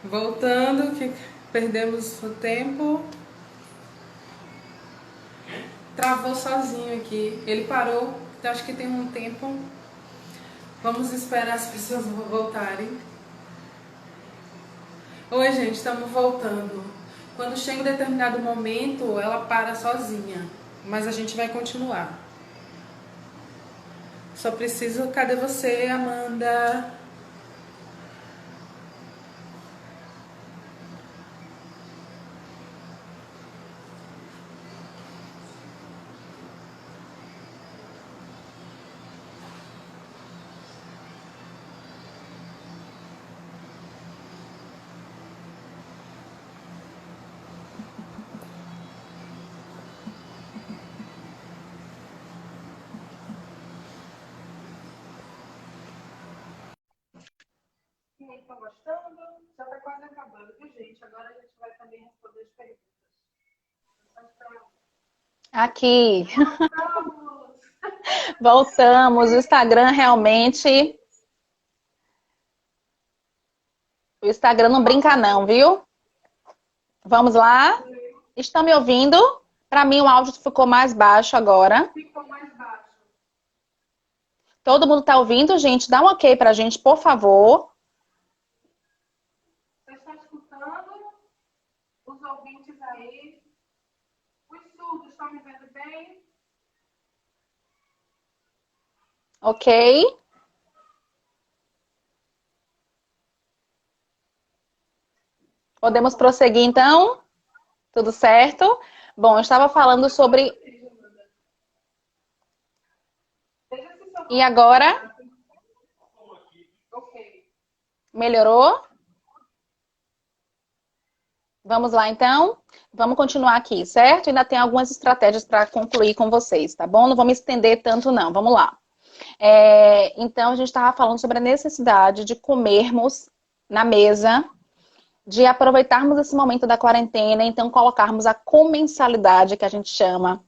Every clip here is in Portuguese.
Voltando, que perdemos o tempo. Travou sozinho aqui. Ele parou, acho que tem um tempo. Vamos esperar as pessoas voltarem. Oi, gente, estamos voltando. Quando chega um determinado momento, ela para sozinha. Mas a gente vai continuar. Só preciso... Cadê você, Amanda? E aí, estão gostando? Já está quase acabando, viu, gente? Agora a gente vai também responder as perguntas. Aqui, Voltamos! voltamos. O Instagram realmente. O Instagram não brinca, não, viu? Vamos lá? Estão me ouvindo? Para mim, o áudio ficou mais baixo agora. Ficou mais baixo. Todo mundo está ouvindo, gente? Dá um ok para a gente, por favor. Você está escutando? Os ouvintes aí? Os surdos estão me vendo bem? Ok? Podemos prosseguir, então? Tudo certo? Bom, eu estava falando sobre. Veja se seu E nome está agora? certo. Ok. Melhorou? Vamos lá, então? Vamos continuar aqui, certo? Ainda tem algumas estratégias para concluir com vocês, tá bom? Não vou me estender tanto, não. Vamos lá. Então, a gente estava falando sobre a necessidade de comermos na mesa, de aproveitarmos esse momento da quarentena, então colocarmos a comensalidade, que a gente chama,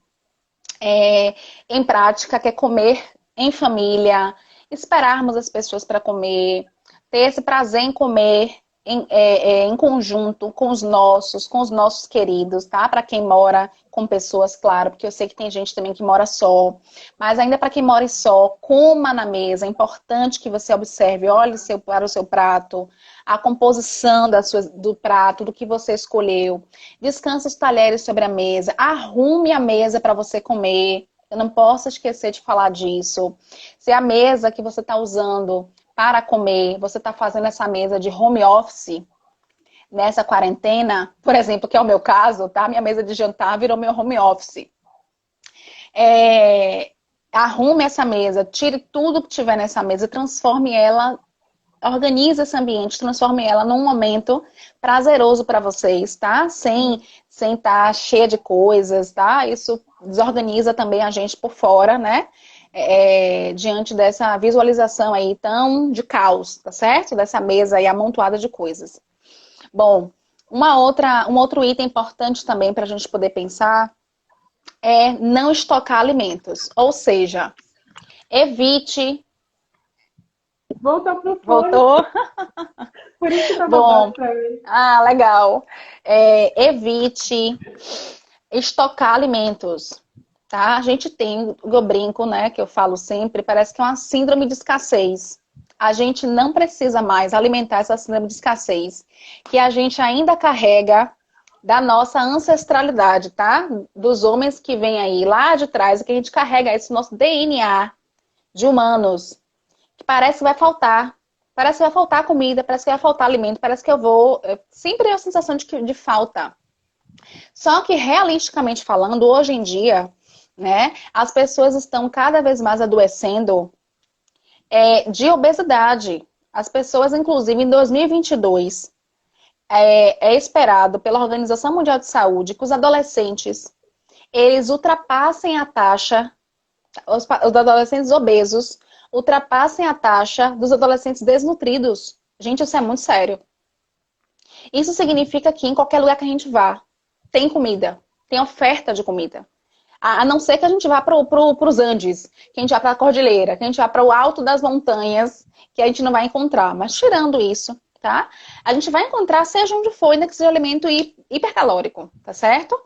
em prática, que é comer em família, esperarmos as pessoas para comer, ter esse prazer em comer em conjunto com os nossos queridos, tá? Para quem mora com pessoas, claro, porque eu sei que tem gente também que mora só, mas ainda para quem mora só, coma na mesa. É importante que você observe, olhe para o seu prato, a composição do prato, do que você escolheu. Descanse os talheres sobre a mesa, arrume a mesa para você comer. Eu não posso esquecer de falar disso. Se a mesa que você está usando para comer, você está fazendo essa mesa de home office nessa quarentena, por exemplo, que é o meu caso, tá? Minha mesa de jantar virou meu home office. Arrume essa mesa, tire tudo que tiver nessa mesa, transforme ela, organize esse ambiente, transforme ela num momento prazeroso para vocês, tá? Sem estar cheia de coisas, tá? Isso desorganiza também a gente por fora, né? Diante dessa visualização aí tão de caos, tá certo? Dessa mesa aí amontoada de coisas. Bom, um outro item importante também para a gente poder pensar é não estocar alimentos. Ou seja, evite. Voltou pro fone. Voltou? Por isso que estava baixo Bom, para mim. legal. Evite estocar alimentos, tá? A gente tem, eu brinco, né, que eu falo sempre, parece que é uma síndrome de escassez. A gente não precisa mais alimentar essa síndrome de escassez, que a gente ainda carrega da nossa ancestralidade, tá? Dos homens que vêm aí lá de trás, que a gente carrega esse nosso DNA de humanos, que parece que vai faltar. Parece que vai faltar comida, parece que vai faltar alimento, parece que eu vou. Sempre é a sensação de falta. Só que, realisticamente falando, hoje em dia, né, as pessoas estão cada vez mais adoecendo de obesidade. As pessoas, inclusive, em 2022, é esperado pela Organização Mundial de Saúde que os adolescentes, eles ultrapassem a taxa, os adolescentes obesos, ultrapassem a taxa dos adolescentes desnutridos. Gente, isso é muito sério. Isso significa que em qualquer lugar que a gente vá, tem comida, tem oferta de comida. A não ser que a gente vá para os Andes, que a gente vá para a cordilheira, que a gente vá para o alto das montanhas, que a gente não vai encontrar. Mas tirando isso, tá? A gente vai encontrar, seja onde for, índice de alimento hipercalórico, tá certo?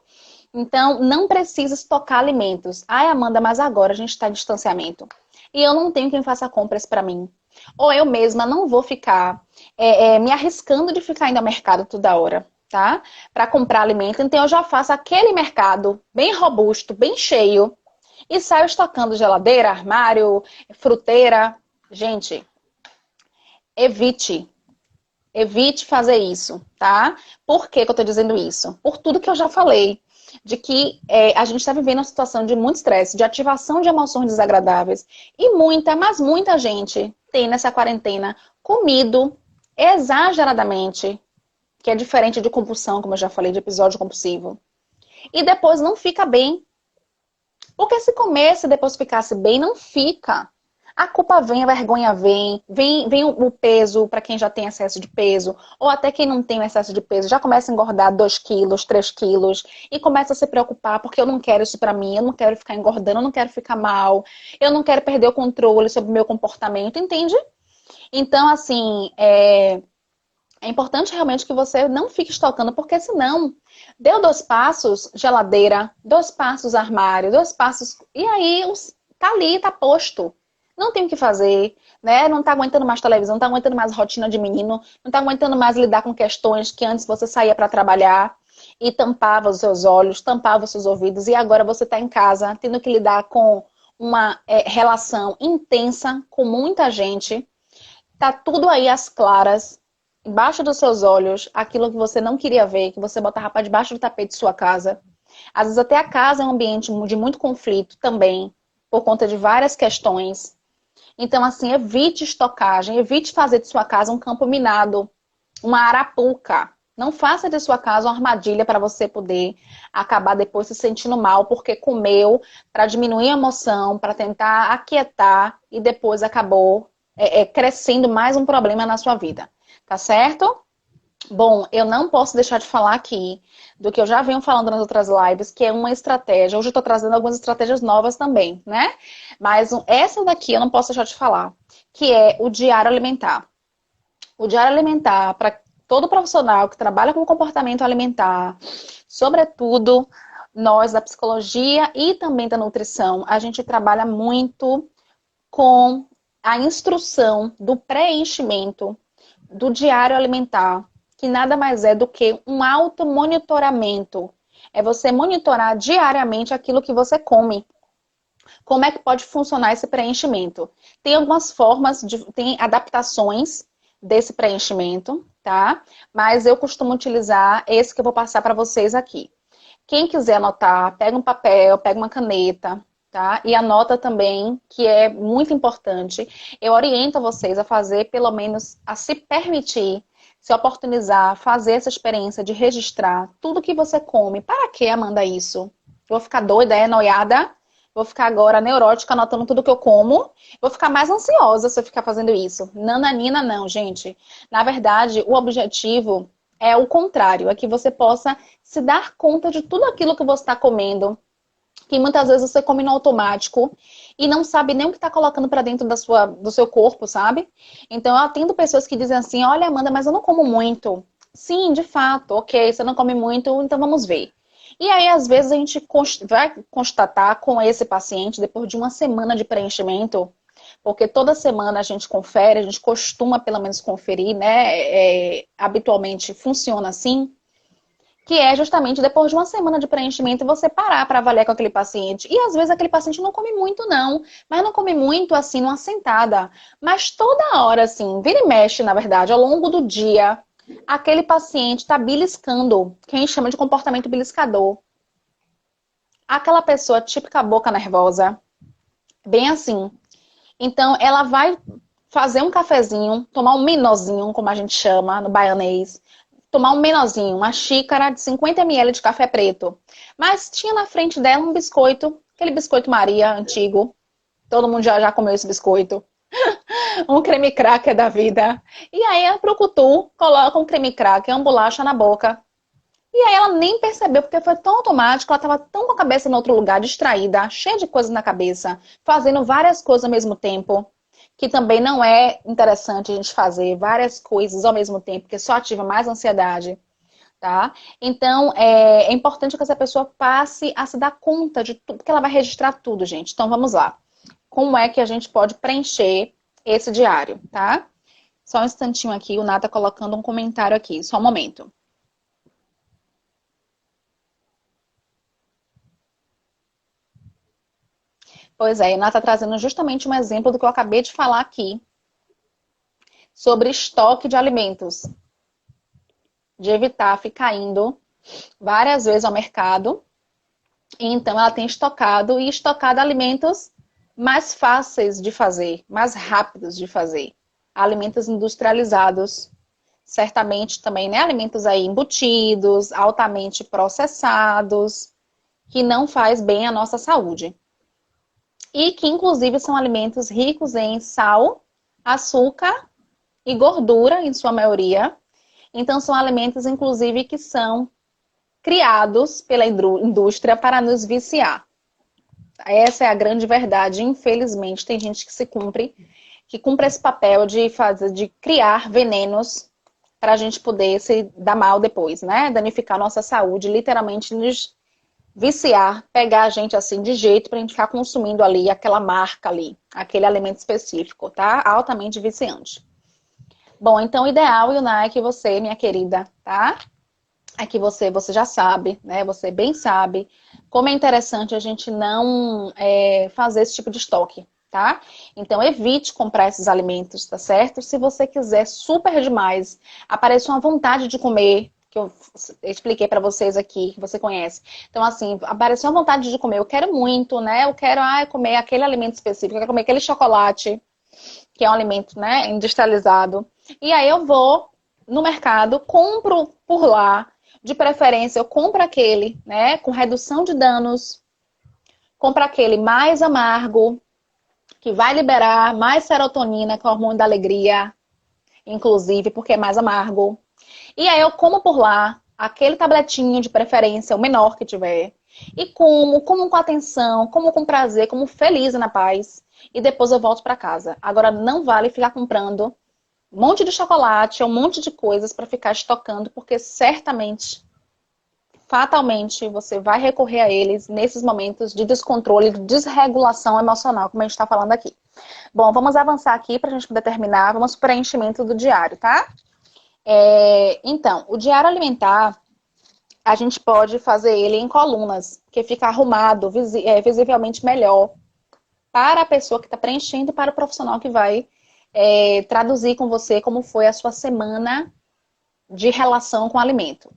Então, não precisa estocar alimentos. Ai, Amanda, mas agora a gente está em distanciamento. E eu não tenho quem faça compras para mim. Ou eu mesma não vou ficar me arriscando de ficar indo ao mercado toda hora, tá? Para comprar alimento. Então, eu já faço aquele mercado bem robusto, bem cheio. E saio estocando geladeira, armário, fruteira. Gente, evite. Evite fazer isso, tá? Por que que eu tô dizendo isso? Por tudo que eu já falei. De que a gente está vivendo uma situação de muito estresse, de ativação de emoções desagradáveis. E muita, mas muita gente tem nessa quarentena comido exageradamente, que é diferente de compulsão, como eu já falei, de episódio compulsivo. E depois não fica bem. Porque se comesse e depois ficasse bem, não fica. A culpa vem, a vergonha vem o peso para quem já tem excesso de peso, ou até quem não tem excesso de peso, já começa a engordar 2 quilos, 3 quilos, e começa a se preocupar, porque eu não quero isso para mim, eu não quero ficar engordando, eu não quero ficar mal, eu não quero perder o controle sobre o meu comportamento, entende? Então, assim, é importante realmente que você não fique estocando, porque senão, deu 2 passos, geladeira, 2 passos, armário, 2 passos, e aí tá ali, tá posto. Não tem o que fazer, né? Não tá aguentando mais televisão, não tá aguentando mais rotina de menino, não tá aguentando mais lidar com questões que antes você saía para trabalhar e tampava os seus olhos, tampava os seus ouvidos, e agora você tá em casa tendo que lidar com uma relação intensa com muita gente. Tá tudo aí às claras, embaixo dos seus olhos, aquilo que você não queria ver, que você botava para debaixo do tapete de sua casa. Às vezes até a casa é um ambiente de muito conflito também, por conta de várias questões. Então, assim, evite estocagem, evite fazer de sua casa um campo minado, uma arapuca. Não faça de sua casa uma armadilha para você poder acabar depois se sentindo mal porque comeu para diminuir a emoção, para tentar aquietar e depois acabou crescendo mais um problema na sua vida. Tá certo? Bom, eu não posso deixar de falar aqui do que eu já venho falando nas outras lives, que é uma estratégia. Hoje eu estou trazendo algumas estratégias novas também, né? Mas essa daqui eu não posso deixar de falar, que é o diário alimentar. O diário alimentar, para todo profissional que trabalha com comportamento alimentar, sobretudo nós da psicologia e também da nutrição, a gente trabalha muito com a instrução do preenchimento do diário alimentar, que nada mais é do que um automonitoramento. É você monitorar diariamente aquilo que você come. Como é que pode funcionar esse preenchimento? Tem algumas formas, tem adaptações desse preenchimento, tá? Mas eu costumo utilizar esse que eu vou passar para vocês aqui. Quem quiser anotar, pega um papel, pega uma caneta, tá? E anota também, que é muito importante. Eu oriento vocês a fazer, pelo menos, a se permitir, se oportunizar, fazer essa experiência de registrar tudo que você come. Para que, Amanda, isso? Vou ficar doida, noiada? Vou ficar agora neurótica, anotando tudo que eu como. Vou ficar mais ansiosa se eu ficar fazendo isso. Nananina, não, gente. Na verdade, o objetivo é o contrário. É que você possa se dar conta de tudo aquilo que você está comendo. Que muitas vezes você come no automático e não sabe nem o que está colocando para dentro do seu corpo, sabe? Então, eu atendo pessoas que dizem assim, olha, Amanda, mas eu não como muito. Sim, de fato, ok, você não come muito, então vamos ver. E aí, às vezes, a gente vai constatar com esse paciente, depois de uma semana de preenchimento, porque toda semana a gente confere, a gente costuma pelo menos conferir, né? Habitualmente funciona assim, que é justamente depois de uma semana de preenchimento você parar para avaliar com aquele paciente. E às vezes aquele paciente não come muito não, mas não come muito assim numa sentada. Mas toda hora assim, vira e mexe na verdade, ao longo do dia, aquele paciente está beliscando, que a gente chama de comportamento beliscador. Aquela pessoa típica boca nervosa, bem assim. Então ela vai fazer um cafezinho, tomar um minozinho, como a gente chama no baianês, tomar um menozinho, uma xícara de 50 ml de café preto. Mas tinha na frente dela um biscoito, aquele biscoito Maria antigo. Todo mundo já comeu esse biscoito. Um creme cracker da vida. E aí ela pro cutu, coloca um creme cracker, uma bolacha na boca. E aí ela nem percebeu, porque foi tão automático, ela estava tão com a cabeça em outro lugar, distraída, cheia de coisas na cabeça, fazendo várias coisas ao mesmo tempo, que também não é interessante a gente fazer várias coisas ao mesmo tempo, porque só ativa mais ansiedade, tá? Então, é importante que essa pessoa passe a se dar conta de tudo, porque ela vai registrar tudo, gente. Então, vamos lá. Como é que a gente pode preencher esse diário, tá? Só um instantinho aqui, o Ná tá colocando um comentário aqui, só um momento. Pois é, a Ná tá trazendo justamente um exemplo do que eu acabei de falar aqui, sobre estoque de alimentos, de evitar ficar indo várias vezes ao mercado. E então ela tem estocado alimentos mais fáceis de fazer, mais rápidos de fazer. Alimentos industrializados, certamente também, né? Alimentos aí embutidos, altamente processados, que não faz bem à nossa saúde. E que inclusive são alimentos ricos em sal, açúcar e gordura, em sua maioria. Então são alimentos, inclusive, que são criados pela indústria para nos viciar. Essa é a grande verdade. Infelizmente, tem gente que cumpre esse papel de criar venenos para a gente poder se dar mal depois, né? Danificar nossa saúde, literalmente nos viciar, pegar a gente assim de jeito para a gente ficar consumindo ali aquela marca ali, aquele alimento específico, tá? Altamente viciante. Bom, então o ideal, Yuna, é que você, minha querida, tá? É que você já sabe, né? Você bem sabe como é interessante a gente não fazer esse tipo de estoque, tá? Então evite comprar esses alimentos, tá certo? Se você quiser super demais, aparece uma vontade de comer, que eu expliquei pra vocês aqui, que você conhece. Então assim, apareceu uma vontade de comer, eu quero muito, né? Eu quero comer aquele alimento específico, eu quero comer aquele chocolate, que é um alimento, né, industrializado. E aí eu vou no mercado, compro por lá. De preferência, eu compro aquele, né, com redução de danos, compro aquele mais amargo, que vai liberar mais serotonina, que é o hormônio da alegria, inclusive, porque é mais amargo. E aí eu como por lá, aquele tabletinho de preferência, o menor que tiver, e como com atenção, como com prazer, como feliz e na paz, e depois eu volto para casa. Agora, não vale ficar comprando um monte de chocolate, um monte de coisas para ficar estocando, porque certamente, fatalmente, você vai recorrer a eles nesses momentos de descontrole, de desregulação emocional, como a gente está falando aqui. Bom, vamos avançar aqui para a gente poder terminar. Vamos para o preenchimento do diário, tá? Então, o diário alimentar, a gente pode fazer ele em colunas, que fica arrumado, visivelmente melhor para a pessoa que está preenchendo e para o profissional que vai traduzir com você como foi a sua semana de relação com o alimento.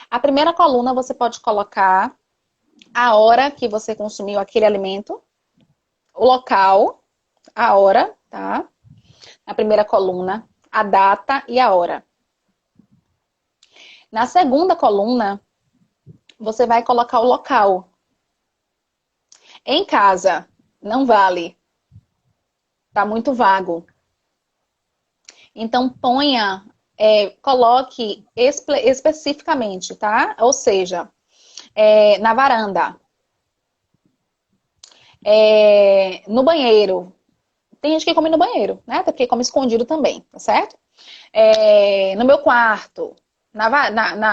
A primeira coluna você pode colocar a hora que você consumiu aquele alimento, o local, a hora, tá? Na primeira coluna, a data e a hora. Na segunda coluna, você vai colocar o local. Em casa, não vale. Tá muito vago. Então, coloque especificamente, tá? Ou seja, na varanda, no banheiro. Tem gente que come no banheiro, né? Até porque come escondido também, tá certo? No meu quarto,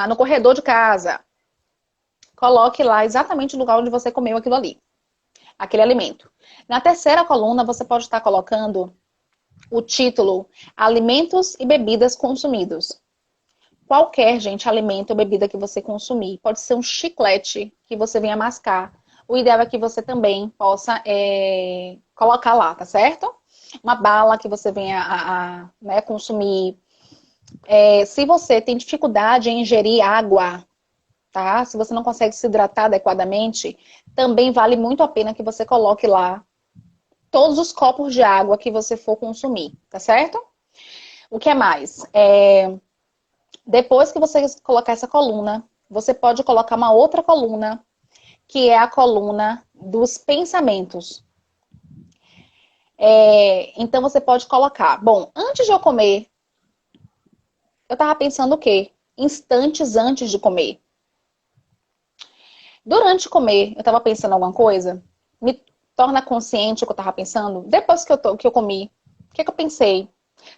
no corredor de casa. Coloque lá exatamente o lugar onde você comeu aquilo ali, aquele alimento. Na terceira coluna, você pode estar colocando o título Alimentos e Bebidas Consumidos. Qualquer, gente, alimento ou bebida que você consumir. Pode ser um chiclete que você venha mascar. O ideal é que você também possa colocar lá, tá certo? Uma bala que você venha né, consumir. Se você tem dificuldade em ingerir água, tá? Se você não consegue se hidratar adequadamente, também vale muito a pena que você coloque lá todos os copos de água que você for consumir, tá certo? O que é mais? Depois que você colocar essa coluna, você pode colocar uma outra coluna, que é a coluna dos pensamentos. Então você pode colocar, bom, antes de eu comer, eu tava pensando o quê? Instantes antes de comer. Durante comer, eu tava pensando alguma coisa? Me torna consciente o que eu tava pensando? Depois que eu comi, que eu pensei?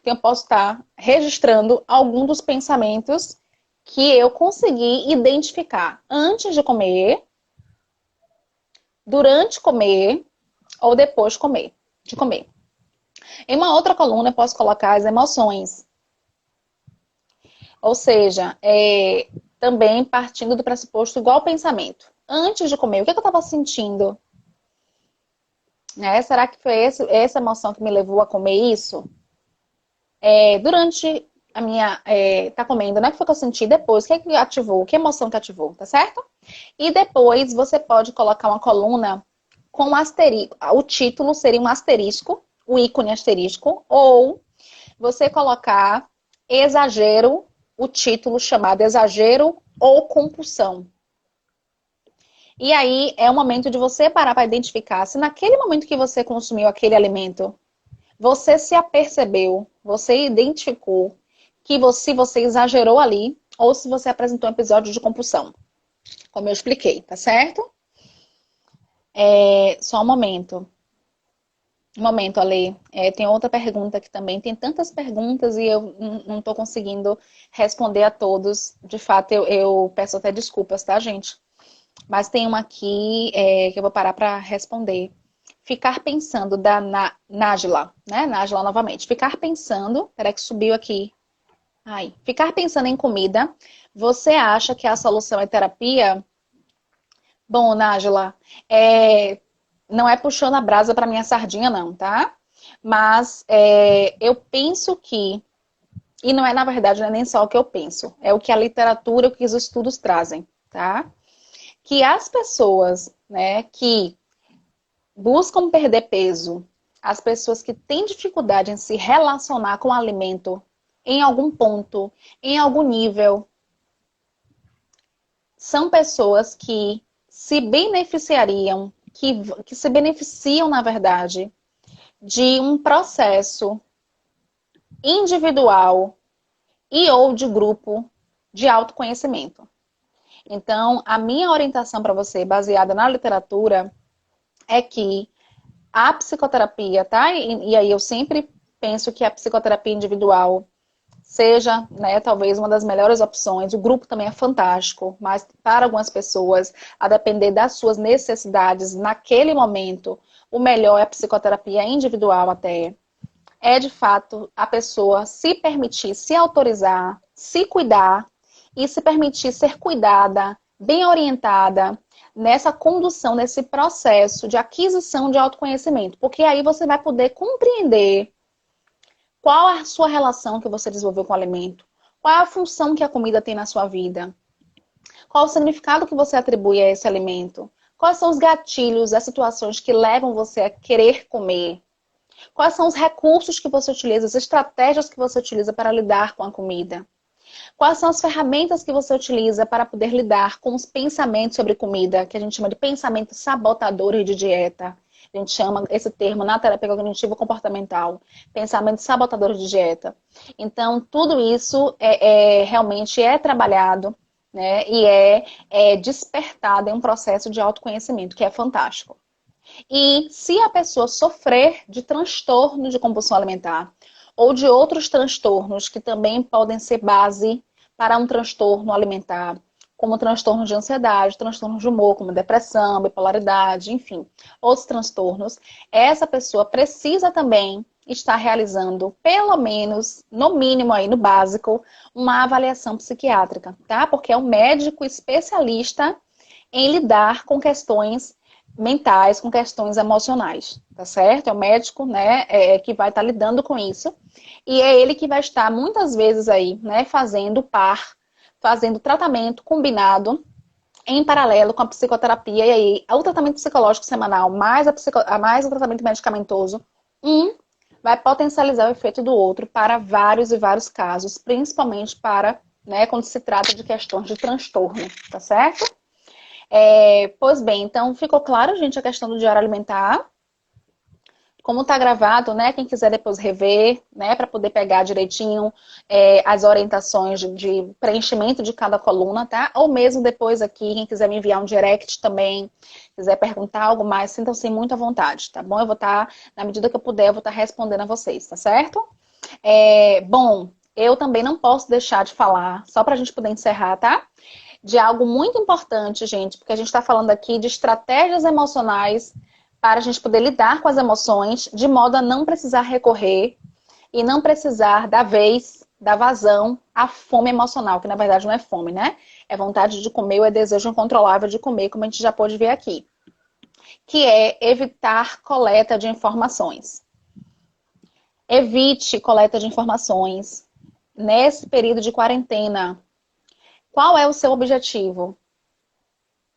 Então, eu posso estar registrando algum dos pensamentos que eu consegui identificar antes de comer, durante comer ou depois de comer. Em uma outra coluna, eu posso colocar as emoções. Ou seja, também partindo do pressuposto igual ao pensamento. Antes de comer, o que eu estava sentindo? Né? Será que foi essa emoção que me levou a comer isso? Durante a minha... tá comendo, né? O que foi que eu senti depois? O que é que ativou? Que emoção que ativou, tá certo? E depois você pode colocar uma coluna com asterisco. O título seria um asterisco, o ícone asterisco, ou você colocar exagero, o título chamado exagero ou compulsão. E aí é o momento de você parar para identificar se naquele momento que você consumiu aquele alimento, você se apercebeu, você identificou que você exagerou ali ou se você apresentou um episódio de compulsão. Como eu expliquei, tá certo? Só um momento. Um momento, Ale. Tem outra pergunta que também tem tantas perguntas e eu não estou conseguindo responder a todos. De fato, eu peço até desculpas, tá, gente? Mas tem uma aqui que eu vou parar para responder. Ficar pensando da Nájila, né? Nájila novamente. Ficar pensando. Peraí que subiu aqui. Ai. Ficar pensando em comida. Você acha que a solução é terapia? Bom, Nájila, não é puxando a brasa para minha sardinha, não, tá? Mas eu penso que, e não é na verdade não é nem só o que eu penso, é o que a literatura, o que os estudos trazem, tá? Que as pessoas, né, que buscam perder peso, as pessoas que têm dificuldade em se relacionar com o alimento, em algum ponto, em algum nível, são pessoas que se beneficiariam, que se beneficiam, na verdade, de um processo individual e ou de grupo de autoconhecimento. Então, a minha orientação para você, baseada na literatura, é que a psicoterapia, tá? E aí eu sempre penso que a psicoterapia individual seja, né, talvez uma das melhores opções. O grupo também é fantástico, mas para algumas pessoas, a depender das suas necessidades naquele momento, o melhor é a psicoterapia individual até. É, de fato, a pessoa se permitir, se autorizar, se cuidar e se permitir ser cuidada, bem orientada nessa condução, nesse processo de aquisição de autoconhecimento. Porque aí você vai poder compreender qual a sua relação que você desenvolveu com o alimento, qual é a função que a comida tem na sua vida, qual o significado que você atribui a esse alimento, quais são os gatilhos, as situações que levam você a querer comer, quais são os recursos que você utiliza, as estratégias que você utiliza para lidar com a comida. Quais são as ferramentas que você utiliza para poder lidar com os pensamentos sobre comida, que a gente chama de pensamentos sabotadores de dieta. A gente chama esse termo na terapia cognitivo-comportamental, pensamentos sabotadores de dieta. Então, tudo isso realmente é trabalhado, né, e é despertado em um processo de autoconhecimento, que é fantástico. E se a pessoa sofrer de transtorno de compulsão alimentar ou de outros transtornos que também podem ser base para um transtorno alimentar, como transtorno de ansiedade, transtorno de humor, como depressão, bipolaridade, enfim, outros transtornos, essa pessoa precisa também estar realizando, pelo menos, no mínimo aí, no básico, uma avaliação psiquiátrica, tá? Porque é um médico especialista em lidar com questões mentais, com questões emocionais, tá certo? É o médico, né, que vai estar lidando com isso. E é ele que vai estar, muitas vezes aí, né, fazendo tratamento combinado em paralelo com a psicoterapia. E aí, o tratamento psicológico semanal mais o tratamento medicamentoso, vai potencializar o efeito do outro para vários e vários casos, principalmente para, né, quando se trata de questões de transtorno, tá certo? Pois bem, então ficou claro, gente, a questão do diário alimentar? Como tá gravado, né? Quem quiser depois rever, né? Para poder pegar direitinho as orientações de preenchimento de cada coluna, tá? Ou mesmo depois aqui, quem quiser me enviar um direct também, quiser perguntar algo mais, sintam-se muito à vontade, tá bom? Eu vou estar, na medida que eu puder, eu vou estar respondendo a vocês, tá certo? Bom, eu também não posso deixar de falar, só para a gente poder encerrar, tá? De algo muito importante, gente, porque a gente está falando aqui de estratégias emocionais para a gente poder lidar com as emoções, de modo a não precisar recorrer e não precisar dar vazão à fome emocional, que na verdade não é fome, né? É vontade de comer ou é desejo incontrolável de comer, como a gente já pôde ver aqui. Que é evitar coleta de informações. Evite coleta de informações nesse período de quarentena. Qual é o seu objetivo?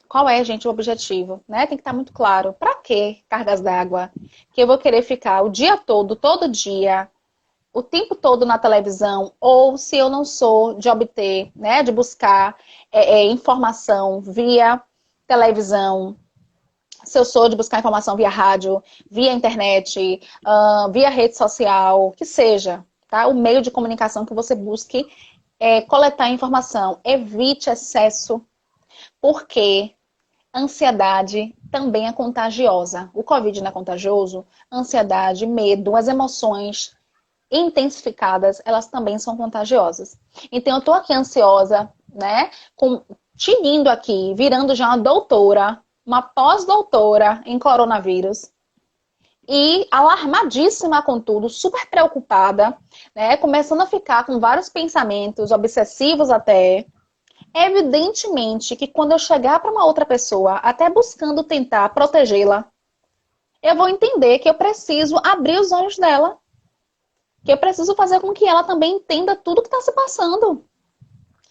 Qual é, gente, o objetivo? Né? Tem que estar muito claro. Para que cargas d'água? Que eu vou querer ficar o dia todo dia, o tempo todo na televisão, ou se eu não sou de obter, né, de buscar informação via televisão, se eu sou de buscar informação via rádio, via internet, via rede social, que seja, tá? O meio de comunicação que você busque coletar informação. Evite excesso, porque ansiedade também é contagiosa. O Covid não é contagioso? Ansiedade, medo, as emoções intensificadas, elas também são contagiosas. Então, eu tô aqui ansiosa, né? Tinindo aqui, virando já uma doutora, uma pós-doutora em coronavírus. E alarmadíssima com tudo, super preocupada, né? Começando a ficar com vários pensamentos obsessivos até. Evidentemente que quando eu chegar para uma outra pessoa, até buscando tentar protegê-la, eu vou entender que eu preciso abrir os olhos dela. Que eu preciso fazer com que ela também entenda tudo que está se passando.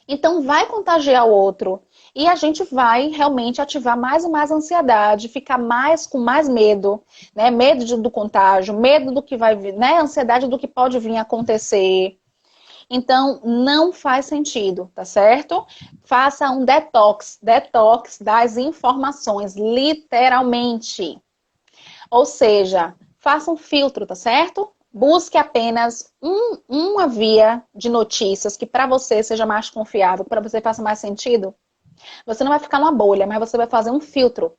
Então vai contagiar o outro. E a gente vai realmente ativar mais e mais ansiedade, ficar mais com mais medo, né? Medo do contágio, medo do que vai vir, né? Ansiedade do que pode vir a acontecer. Então, não faz sentido, tá certo? Faça um detox das informações, literalmente. Ou seja, faça um filtro, tá certo? Busque apenas uma via de notícias que para você seja mais confiável, para você faça mais sentido. Você não vai ficar numa bolha, mas você vai fazer um filtro.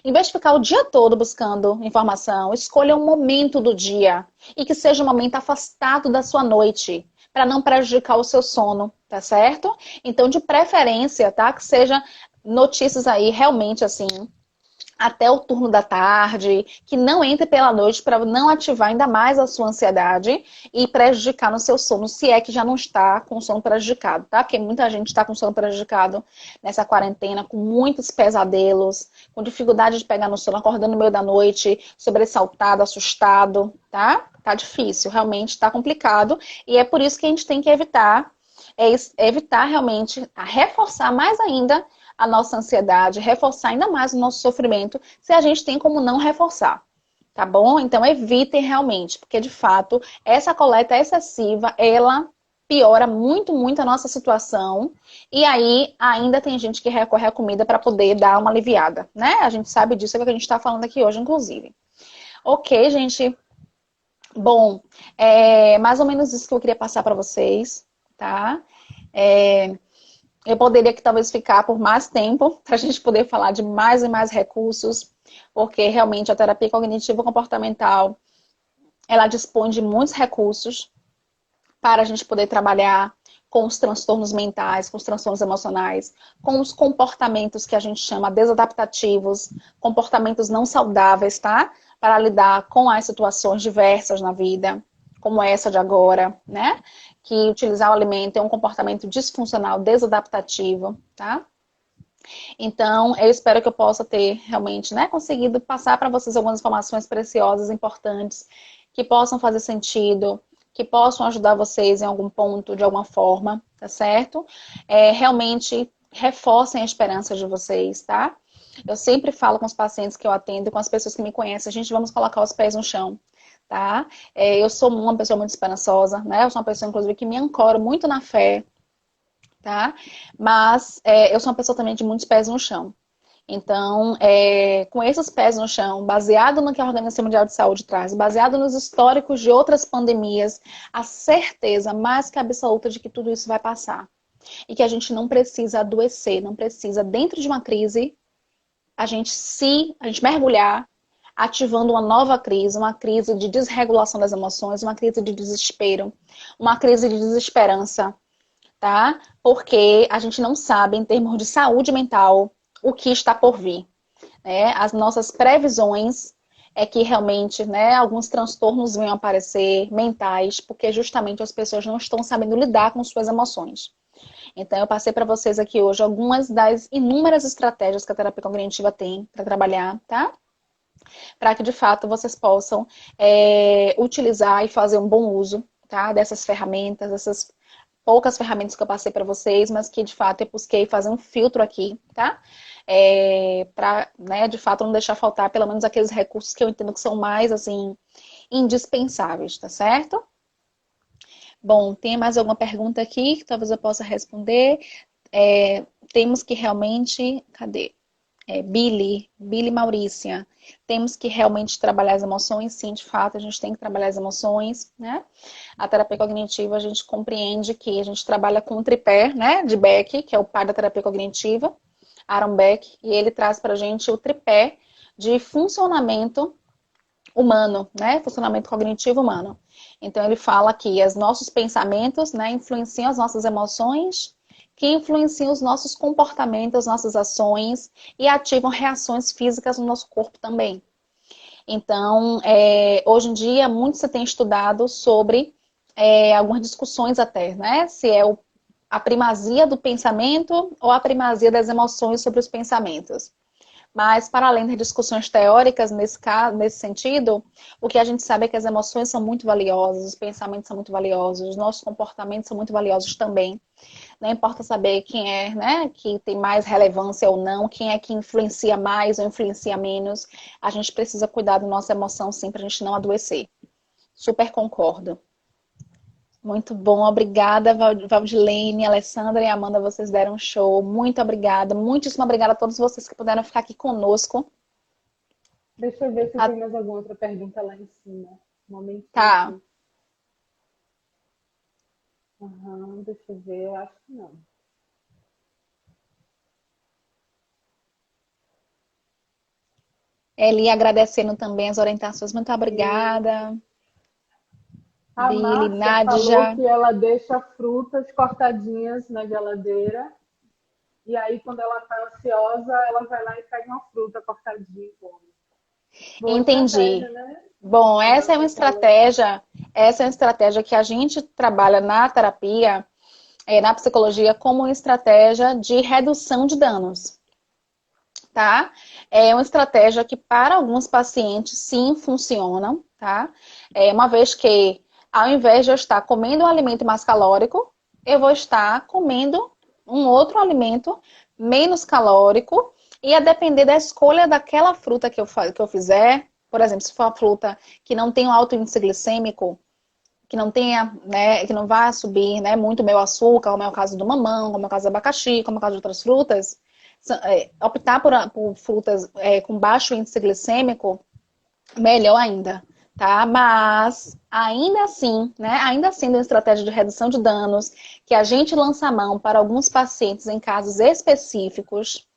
Em vez de ficar o dia todo buscando informação, escolha um momento do dia e que seja um momento afastado da sua noite, para não prejudicar o seu sono, tá certo? Então, de preferência, tá? Que seja notícias aí realmente assim, até o turno da tarde, que não entre pela noite para não ativar ainda mais a sua ansiedade e prejudicar no seu sono, se é que já não está com o sono prejudicado, tá? Porque muita gente está com o sono prejudicado nessa quarentena, com muitos pesadelos, com dificuldade de pegar no sono, acordando no meio da noite, sobressaltado, assustado, tá? Tá difícil, realmente tá complicado, e é por isso que a gente tem que evitar realmente, reforçar mais ainda a nossa ansiedade, reforçar ainda mais o nosso sofrimento, se a gente tem como não reforçar, tá bom? Então evitem realmente, porque de fato, essa coleta excessiva, ela piora muito, muito a nossa situação, e aí ainda tem gente que recorre à comida para poder dar uma aliviada, né? A gente sabe disso, é o que a gente está falando aqui hoje, inclusive. Ok, gente? Bom, mais ou menos isso que eu queria passar para vocês, tá? Eu poderia que talvez ficar por mais tempo para a gente poder falar de mais e mais recursos, porque realmente a terapia cognitivo comportamental ela dispõe de muitos recursos para a gente poder trabalhar com os transtornos mentais, com os transtornos emocionais, com os comportamentos que a gente chama desadaptativos, comportamentos não saudáveis, tá? Para lidar com as situações diversas na vida, como essa de agora, né? Que utilizar o alimento é um comportamento disfuncional, desadaptativo, tá? Então, eu espero que eu possa ter realmente, né, conseguido passar para vocês algumas informações preciosas, importantes, que possam fazer sentido, que possam ajudar vocês em algum ponto, de alguma forma, tá certo? Realmente reforcem a esperança de vocês, tá? Eu sempre falo com os pacientes que eu atendo, com as pessoas que me conhecem, a gente vamos colocar os pés no chão. Tá? Eu sou uma pessoa muito esperançosa, né? Eu sou uma pessoa, inclusive, que me ancora muito na fé, tá? Mas eu sou uma pessoa também de muitos pés no chão. Então, com esses pés no chão, baseado no que a Organização Mundial de Saúde traz, baseado nos históricos de outras pandemias, a certeza mais que absoluta de que tudo isso vai passar. E que a gente não precisa adoecer, não precisa, dentro de uma crise, a gente mergulhar, ativando uma nova crise, uma crise de desregulação das emoções, uma crise de desespero, uma crise de desesperança, tá? Porque a gente não sabe, em termos de saúde mental, o que está por vir, né? As nossas previsões é que realmente, né, alguns transtornos venham aparecer mentais, porque justamente as pessoas não estão sabendo lidar com suas emoções. Então, eu passei para vocês aqui hoje algumas das inúmeras estratégias que a terapia cognitiva tem para trabalhar, tá? Para que, de fato, vocês possam utilizar e fazer um bom uso, tá? Dessas ferramentas, essas poucas ferramentas que eu passei para vocês, mas que, de fato, eu busquei fazer um filtro aqui, tá? Para, né, de fato, não deixar faltar pelo menos aqueles recursos que eu entendo que são mais, assim, indispensáveis, tá certo? Bom, tem mais alguma pergunta aqui que talvez eu possa responder? Temos que realmente... Cadê? Billy Maurícia. Temos que realmente trabalhar as emoções? Sim, de fato, a gente tem que trabalhar as emoções, né? A terapia cognitiva, a gente compreende que a gente trabalha com um tripé, né? De Beck, que é o pai da terapia cognitiva, Aaron Beck, e ele traz pra gente o tripé de funcionamento humano, né? Funcionamento cognitivo humano. Então, ele fala que os nossos pensamentos, né, influenciam as nossas emoções, que influenciam os nossos comportamentos, nossas ações e ativam reações físicas no nosso corpo também. Então, hoje em dia, muito se tem estudado sobre algumas discussões até, né? Se é a primazia do pensamento ou a primazia das emoções sobre os pensamentos. Mas, para além das discussões teóricas nesse sentido, o que a gente sabe é que as emoções são muito valiosas, os pensamentos são muito valiosos, os nossos comportamentos são muito valiosos também. Não importa saber quem é, né, que tem mais relevância ou não, quem é que influencia mais ou influencia menos. A gente precisa cuidar da nossa emoção, sim, para a gente não adoecer. Super concordo. Muito bom, obrigada, Valdilene, Alessandra e Amanda, vocês deram um show. Muito obrigada, muitíssimo obrigada a todos vocês que puderam ficar aqui conosco. Deixa eu ver se tem mais alguma outra pergunta lá em cima. Um momentinho Tá. aqui. Deixa eu ver, eu acho que não. Eli agradecendo também as orientações. Muito obrigada. A Billy, Márcia falou Nádia. que ela deixa frutas cortadinhas na geladeira. E aí, quando ela está ansiosa, ela vai lá e pega uma fruta cortadinha e come. Boa Entendi. estratégia, né? Bom, A essa é uma Márcia falou. estratégia que a gente trabalha na terapia, na psicologia, como uma estratégia de redução de danos, tá? É uma estratégia que para alguns pacientes sim funciona, tá? Uma vez que ao invés de eu estar comendo um alimento mais calórico, eu vou estar comendo um outro alimento menos calórico e a depender da escolha daquela fruta que eu fizer, por exemplo, se for uma fruta que não tem um alto índice glicêmico, que não tenha, né, que não vá subir, né, muito o meu açúcar, como é o caso do mamão, como é o caso do abacaxi, como é o caso de outras frutas, optar por frutas com baixo índice glicêmico, melhor ainda, tá? Mas ainda assim, né, ainda assim, uma estratégia de redução de danos, que a gente lança a mão para alguns pacientes em casos específicos,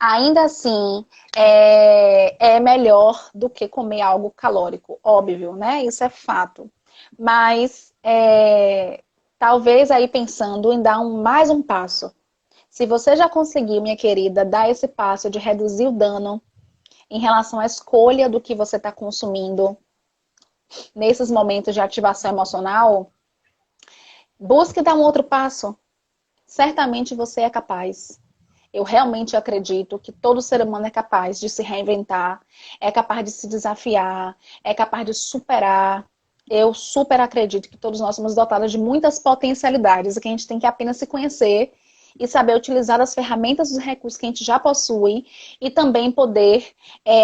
ainda assim é melhor do que comer algo calórico, óbvio, né? Isso é fato. Mas talvez aí pensando em dar mais um passo. Se você já conseguiu, minha querida, dar esse passo de reduzir o dano em relação à escolha do que você está consumindo nesses momentos de ativação emocional, busque dar um outro passo. Certamente você é capaz. Eu realmente acredito que todo ser humano é capaz de se reinventar, é capaz de se desafiar, é capaz de superar. Eu super acredito que todos nós somos dotados de muitas potencialidades e que a gente tem que apenas se conhecer e saber utilizar as ferramentas e os recursos que a gente já possui e também poder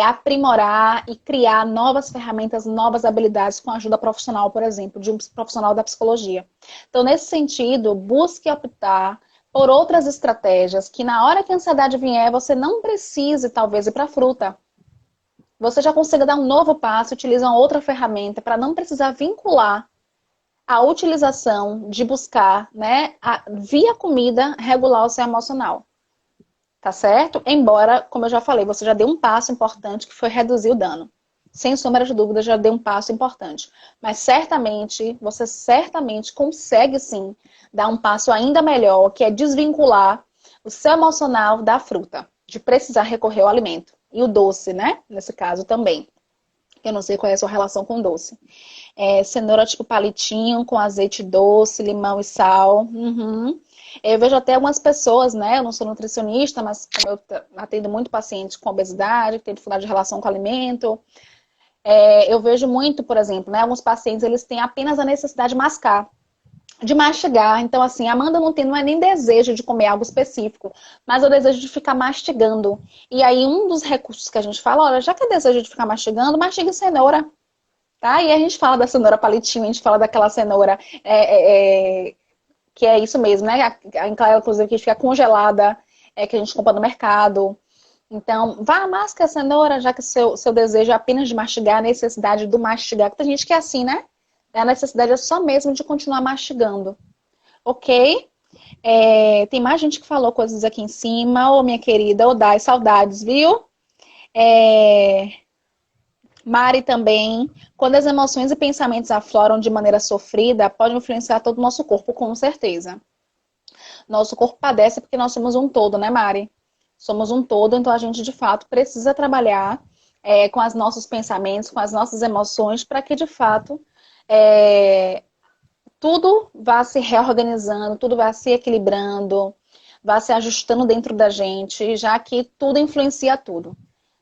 aprimorar e criar novas ferramentas, novas habilidades com a ajuda profissional, por exemplo, de um profissional da psicologia. Então, nesse sentido, busque optar por outras estratégias, que na hora que a ansiedade vier, você não precise, talvez, ir para a fruta. Você já consiga dar um novo passo, utiliza uma outra ferramenta para não precisar vincular a utilização de buscar, né, via comida, regular o seu emocional. Tá certo? Embora, como eu já falei, você já deu um passo importante que foi reduzir o dano. Sem sombra de dúvida, já deu um passo importante. Mas certamente, você certamente consegue sim dar um passo ainda melhor, que é desvincular o seu emocional da fruta, de precisar recorrer ao alimento. E o doce, né? Nesse caso também. Eu não sei qual é a sua relação com doce. Cenoura tipo palitinho, com azeite doce, limão e sal. Uhum. Eu vejo até algumas pessoas, né? Eu não sou nutricionista, mas como eu atendo muito paciente com obesidade, que tem dificuldade de relação com o alimento, eu vejo muito, por exemplo, né? Alguns pacientes, eles têm apenas a necessidade de mascar, de mastigar. Então, assim, a Amanda não é nem desejo de comer algo específico, mas o desejo de ficar mastigando. E aí, um dos recursos que a gente fala, olha, já que é desejo de ficar mastigando, mastiga cenoura. Tá? E a gente fala da cenoura palitinho, a gente fala daquela cenoura que é isso mesmo, né? Inclusive que fica congelada, que a gente compra no mercado. Então, vá, masca a cenoura, já que seu desejo é apenas de mastigar, a necessidade do mastigar. Porque tem gente que é assim, né? A necessidade é só mesmo de continuar mastigando. Ok? Tem mais gente que falou coisas aqui em cima. Ô, minha querida, Dai, saudades, viu? Mari também. Quando as emoções e pensamentos afloram de maneira sofrida, pode influenciar todo o nosso corpo, com certeza. Nosso corpo padece porque nós somos um todo, né, Mari? Somos um todo, então a gente, de fato, precisa trabalhar com os nossos pensamentos, com as nossas emoções, para que, de fato, tudo vá se reorganizando, tudo vá se equilibrando, vá se ajustando dentro da gente, já que tudo influencia tudo.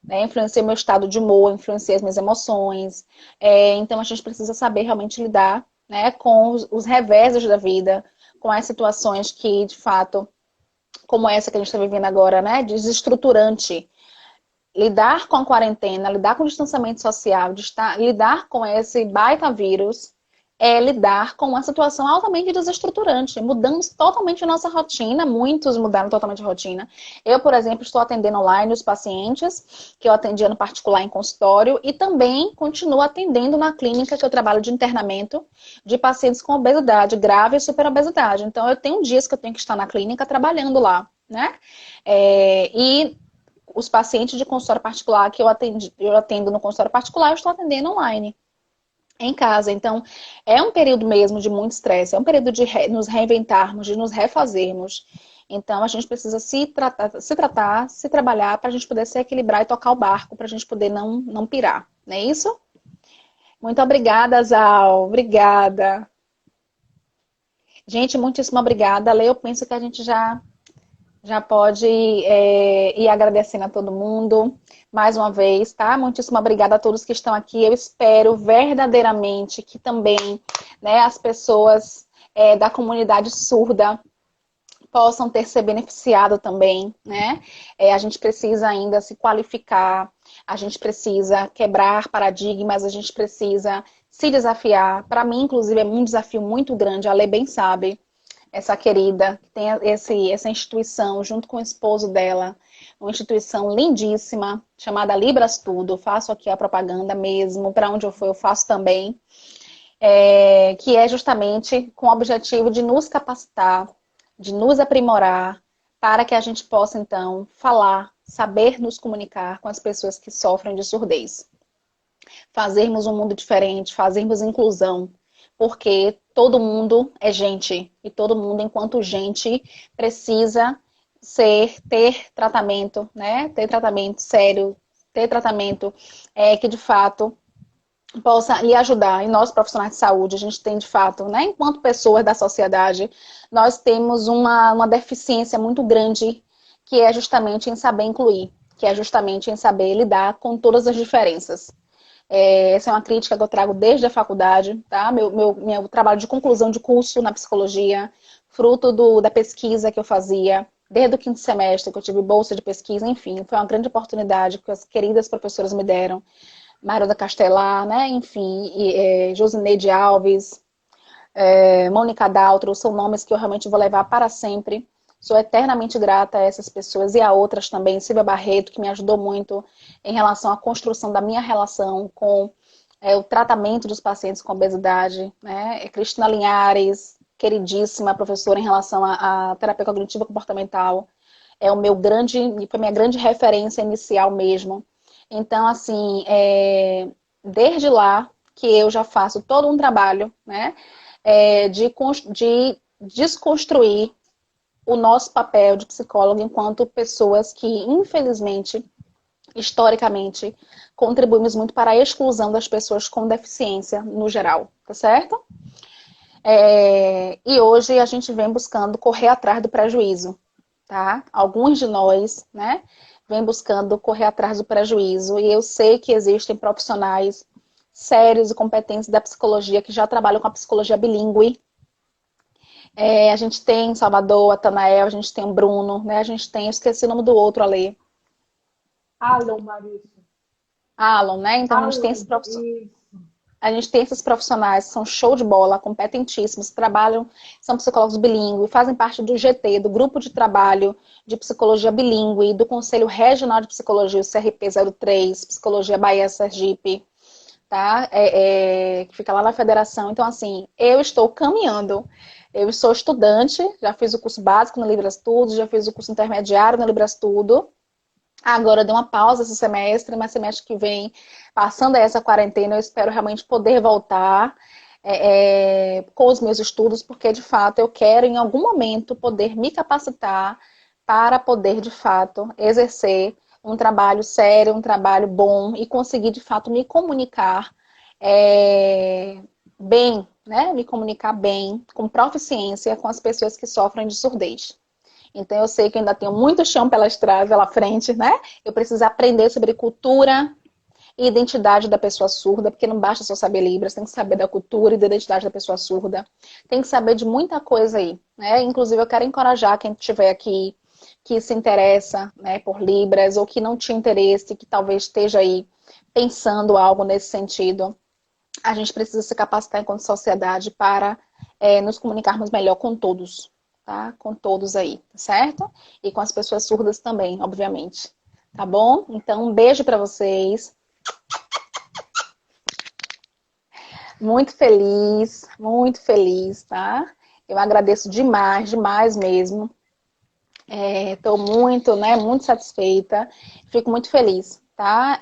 Influencia o meu estado de humor, influencia as minhas emoções. Então a gente precisa saber realmente lidar, né, com os reveses da vida, com as situações que, de fato, como essa que a gente está vivendo agora, né, desestruturante. Lidar com a quarentena, lidar com o distanciamento social, lidar com esse baita vírus, lidar com uma situação altamente desestruturante. Mudamos totalmente a nossa rotina, muitos mudaram totalmente a rotina. Eu, por exemplo, estou atendendo online os pacientes que eu atendia no particular em consultório e também continuo atendendo na clínica que eu trabalho de internamento de pacientes com obesidade grave e superobesidade. Então, eu tenho dias que eu tenho que estar na clínica trabalhando lá, né? E os pacientes de consultório particular que eu atendo no consultório particular, eu estou atendendo online em casa. Então, é um período mesmo de muito estresse, é um período de nos reinventarmos, de nos refazermos. Então, a gente precisa se tratar, se trabalhar para a gente poder se equilibrar e tocar o barco, para a gente poder não pirar. Não é isso? Muito obrigada, Zal. Obrigada. Gente, muitíssimo obrigada. Lê, eu penso que a gente já pode ir agradecendo a todo mundo mais uma vez, tá? Muitíssimo obrigada a todos que estão aqui. Eu espero verdadeiramente que também, né, as pessoas da comunidade surda possam ter se beneficiado também, né? A gente precisa ainda se qualificar, a gente precisa quebrar paradigmas, a gente precisa se desafiar. Para mim, inclusive, é um desafio muito grande, a Lê bem sabe, essa querida, que tem essa instituição junto com o esposo dela, uma instituição lindíssima, chamada Libras Tudo. Faço aqui a propaganda mesmo, para onde eu for eu faço também, que é justamente com o objetivo de nos capacitar, de nos aprimorar, para que a gente possa, então, falar, saber nos comunicar com as pessoas que sofrem de surdez. Fazermos um mundo diferente, fazermos inclusão, porque todo mundo é gente, e todo mundo, enquanto gente, precisa ter tratamento, né? Ter tratamento sério, ter tratamento que, de fato, possa lhe ajudar. E nós, profissionais de saúde, a gente tem, de fato, né? Enquanto pessoas da sociedade, nós temos uma deficiência muito grande, que é justamente em saber incluir, que é justamente em saber lidar com todas as diferenças. Essa é uma crítica que eu trago desde a faculdade, tá? Meu trabalho de conclusão de curso na psicologia, fruto da pesquisa que eu fazia, desde o quinto semestre, que eu tive bolsa de pesquisa, enfim, foi uma grande oportunidade que as queridas professoras me deram. Maria da Castelar, né? Enfim, Josineide Alves, Mônica Daltro, são nomes que eu realmente vou levar para sempre. Sou eternamente grata a essas pessoas e a outras também, Silvia Barreto, que me ajudou muito em relação à construção da minha relação com o tratamento dos pacientes com obesidade, né? Cristina Linhares, queridíssima professora em relação à terapia cognitiva comportamental, foi minha grande referência inicial mesmo. Então, assim, desde lá que eu já faço todo um trabalho, né, de desconstruir o nosso papel de psicólogo enquanto pessoas que, infelizmente, historicamente, contribuímos muito para a exclusão das pessoas com deficiência no geral, tá certo? E hoje a gente vem buscando correr atrás do prejuízo, tá? Alguns de nós, né, vem buscando correr atrás do prejuízo, e eu sei que existem profissionais sérios e competentes da psicologia que já trabalham com a psicologia bilíngue. A gente tem em Salvador, a Tanael, a gente tem o Bruno, né? A gente tem, eu esqueci o nome do outro ali. Alan, Maurício. Alan, né? Então Alan, a gente tem esses profissionais que são show de bola, competentíssimos, trabalham, são psicólogos bilíngues, fazem parte do GT, do Grupo de Trabalho de Psicologia Bilíngue, do Conselho Regional de Psicologia, o CRP 03, Psicologia Bahia Sergipe, tá? Que fica lá na federação. Então, assim, eu estou caminhando. Eu sou estudante, já fiz o curso básico no Libras Tudo, já fiz o curso intermediário no Libras Tudo. Agora eu dei uma pausa esse semestre, mas semestre que vem, passando essa quarentena, eu espero realmente poder voltar com os meus estudos, porque de fato eu quero em algum momento poder me capacitar para poder de fato exercer um trabalho sério, um trabalho bom e conseguir de fato me comunicar bem, né? Me comunicar bem, com proficiência com as pessoas que sofrem de surdez. Então, eu sei que eu ainda tenho muito chão pela estrada, pela frente, né? Eu preciso aprender sobre cultura e identidade da pessoa surda, porque não basta só saber Libras, tem que saber da cultura e da identidade da pessoa surda. Tem que saber de muita coisa aí, né? Inclusive, eu quero encorajar quem estiver aqui, que se interessa, né, por Libras, ou que não tinha interesse, que talvez esteja aí pensando algo nesse sentido. A gente precisa se capacitar enquanto sociedade para nos comunicarmos melhor com todos. Tá? Com todos aí, tá certo? E com as pessoas surdas também, obviamente. Tá bom? Então, um beijo para vocês. Muito feliz, tá? Eu agradeço demais, demais mesmo. Estou muito, né, muito satisfeita. Fico muito feliz, tá?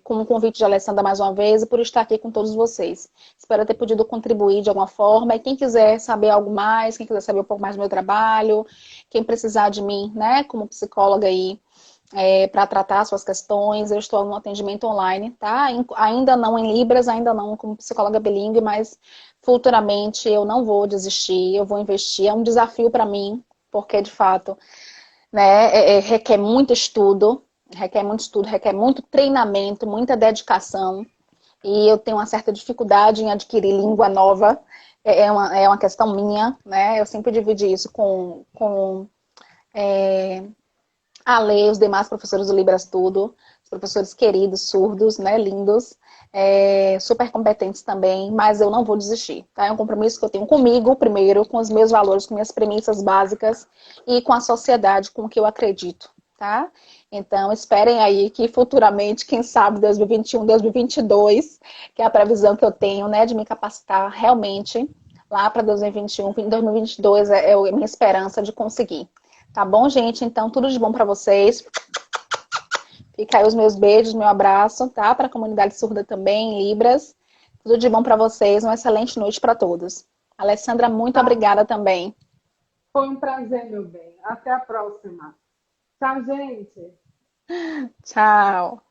Com o convite de Alessandra mais uma vez e por estar aqui com todos vocês. Espero ter podido contribuir de alguma forma. E quem quiser saber algo mais, quem quiser saber um pouco mais do meu trabalho, quem precisar de mim, né, como psicóloga aí, para tratar suas questões, eu estou no atendimento online, tá? Ainda não em Libras, ainda não como psicóloga bilíngue, mas futuramente eu não vou desistir, eu vou investir. É um desafio para mim, porque de fato, né, requer muito estudo, requer muito treinamento, muita dedicação. E eu tenho uma certa dificuldade em adquirir língua nova. É uma questão minha, né? Eu sempre dividi isso com a Lei, os demais professores do Libras Tudo, os professores queridos, surdos, né, lindos, super competentes também, mas eu não vou desistir, tá? É um compromisso que eu tenho comigo, primeiro, com os meus valores, com minhas premissas básicas e com a sociedade, com o que eu acredito, tá? Então, esperem aí que futuramente, quem sabe 2021, 2022, que é a previsão que eu tenho, né, de me capacitar realmente lá para 2021, 2022 é a minha esperança de conseguir. Tá bom, gente? Então, tudo de bom para vocês. Fica aí os meus beijos, meu abraço, tá? Para a comunidade surda também, Libras. Tudo de bom para vocês. Uma excelente noite para todos. Alessandra, muito obrigada também. Foi um prazer, meu bem. Até a próxima. Tchau, gente. Tchau.